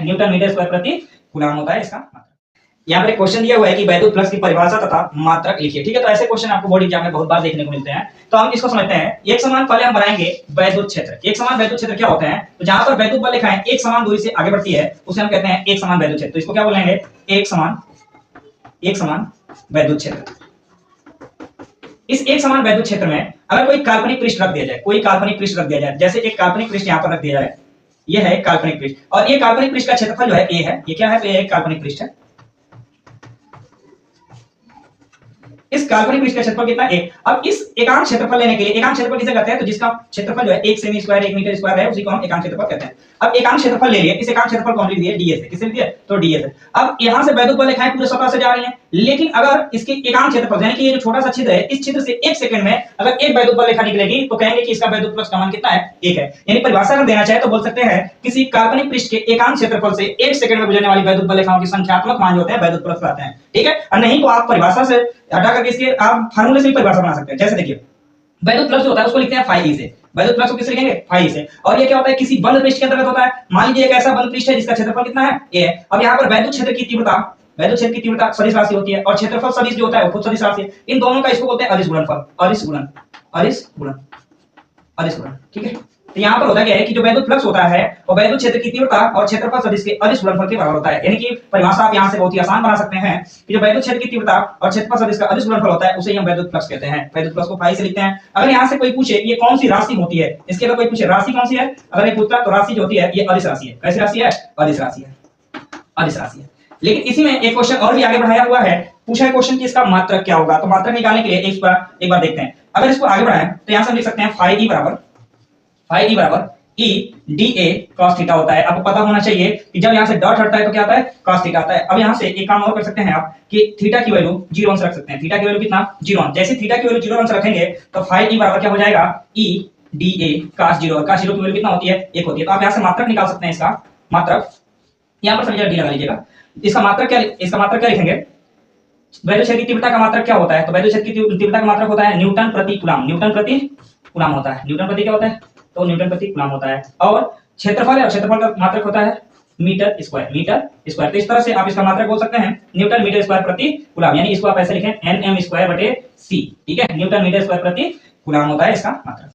Newton metre square प्रति coulomb होता है इसका मात्रक। यहाँ पर एक क्वेश्चन दिया हुआ है कि वैद्युत फ्लक्स की परिभाषा तथा मात्रक लिखिए। ठीक है, तो ऐसे क्वेश्चन आपको बोर्ड एग्जाम में बहुत बार देखने को मिलते हैं। तो हम इसको समझते हैं। एक समान पहले हम बनाएंगे वैद्युत क्षेत्र। एक समान वैद्युत क्षेत्र क्या होता है? तो जहां पर वैद्युत बल रेखाएं एक समान दूरी से आगे बढ़ती है उसे हम कहते हैं एक समान वैद्युत क्षेत्र। तो इसको क्या बोलेंगे? एक समान वैद्युत क्षेत्र। इस एक समान वैद्युत क्षेत्र में अगर कोई काल्पनिक पृष्ठ रख दिया जाए, कोई काल्पनिक पृष्ठ रख दिया जाए, जैसे एक काल्पनिक पृष्ठ यहाँ पर रख दिया जाए, यह है काल्पनिक पृष्ठ और ये काल्पनिक पृष्ठ का क्षेत्रफल जो है ए है। ये क्या है? तो ये एक काल्पनिक पृष्ठ है। इस काल्पनिक पृष्ठ का क्षेत्रफल कितना? ए। अब इस एकांक क्षेत्रफल लेने के लिए, एकांक क्षेत्रफल किसे कहते हैं? तो जिसका क्षेत्रफल जो है 1 सेमी स्क्वायर 1 मीटर स्क्वायर है उसी को हम एकांक क्षेत्रफल कहते हैं। अब एकांक क्षेत्रफल ले लिए, इस एकांक क्षेत्रफल को हम लिख दिए ds है। किससे लिख दिए? तो ds है। अब यहां से वैद्युत बल रेखाएं पूरे सतह से जा रही हैं, लेकिन अगर इसके एकांक क्षेत्रफल यानी कि ये जो छोटा सा छिद्र है, इस छिद्र से 1 सेकंड में अगर एक वैद्युत बल रेखा निकलेगी तो कहेंगे कि इसका वैद्युत फ्लक्स का मान कितना है? 1 है। यानी परिभाषा अगर देना चाहे तो बोल सकते हैं किसी काल्पनिक पृष्ठ के एकांक क्षेत्रफल से 1 सेकंड में गुजरने वाली वैद्युत बल रेखाओं की संख्यात्मक मान जो होते हैं वैद्युत फ्लक्स कहलाते हैं। ठीक है, और नहीं तो आप परिभाषा से हटा करके इसके आप फार्मूले से भी परिभाषा बना सकते हैं। जैसे देखिए वैद्युत फ्लक्स जो होता है उसको लिखते हैं phi e से। वैद्युत फ्लक्स को किससे लिखेंगे? phi e से। और ये क्या होता है? किसी बंद पृष्ठ के अंतर्गत होता है। मान लीजिए एक ऐसा बंद पृष्ठ है जिसका क्षेत्रफल कितना है? a है। अब यहाँ पर वैद्युत क्षेत्र की तीव्रता सदिश राशि होती है और क्षेत्रफल सदिश जो होता है वो खुद सदिश राशि है। इन दोनों का इसको बोलते हैं अदिश गुणनफल। अदिश गुणन। ठीक है, तो यहाँ पर होता क्या है कि जो वैद्युत फ्लक्स होता है वो वैद्युत क्षेत्र की तीव्रता और क्षेत्रफल सदिश के अदिश गुणनफल के बराबर होता है। यानी कि परिभाषा आप यहाँ से बहुत ही आसान बना सकते हैं कि जो वैद्युत क्षेत्र की तीव्रता और क्षेत्रफल सदिश का अदिश गुणनफल होता है उसे हम वैद्युत फ्लक्स कहते हैं। वैद्युत फ्लक्स को phi से लिखते हैं। अगर यहाँ से कोई पूछे ये कौन सी राशि होती है, इसके अगर कोई पूछे राशि कौन सी है, अगर ये पूछता तो राशि जो होती है ये अदिश राशि है। कैसी राशि है? अदिश राशि है। अदिश राशि है। लेकिन इसी में एक क्वेश्चन और भी आगे बढ़ाया हुआ है। पूछा है क्वेश्चन कि इसका मात्रक क्या होगा। तो मात्रक निकालने के लिए एक बार देखते हैं। अगर इसको आगे बढ़ाएं तो यहां से हम लिख सकते हैं phi e बराबर e dA cos थीटा होता है। आपको पता होना चाहिए कि जब यहां से डॉट हटता है तो क्या आता है? cos थीटा आता है। अब यहां से एक काम और कर सकते हैं आप कि थीटा की वैल्यू 0 अंश रख सकते हैं। थीटा की वैल्यू कितना? 0 अंश। जैसे थीटा की वैल्यू 0 अंश रखेंगे तो phi e बराबर क्या हो जाएगा? e dA cos 0। cos 0 की वैल्यू कितना होती है? 1 होती है। तो आप यहां से मात्रक निकाल सकते हैं। इसका मात्रक यहां पर समझिए डी लगा लीजिएगा। इसका मात्रक क्या लिखेंगे? वैद्युत क्षेत्र की तीव्रता का मात्रक क्या होता है? तो वैद्युत क्षेत्र की तीव्रता का मात्रक होता है न्यूटन प्रति कूलम। न्यूटन प्रति कूलम होता है। न्यूटन प्रति क्या होता है? तो न्यूटन प्रति कूलम होता है। और क्षेत्रफल है और क्षेत्रफल का मात्रक होता है मीटर स्क्वायर। तो इस तरह से आप इसका मात्रक बोल सकते हैं न्यूटन मीटर स्क्वायर प्रति कूलम। यानी इसको आप ऐसे लिखें nm स्क्वायर बटे c। ठीक है, न्यूटन मीटर स्क्वायर प्रति कूलम होता है इसका मात्रक।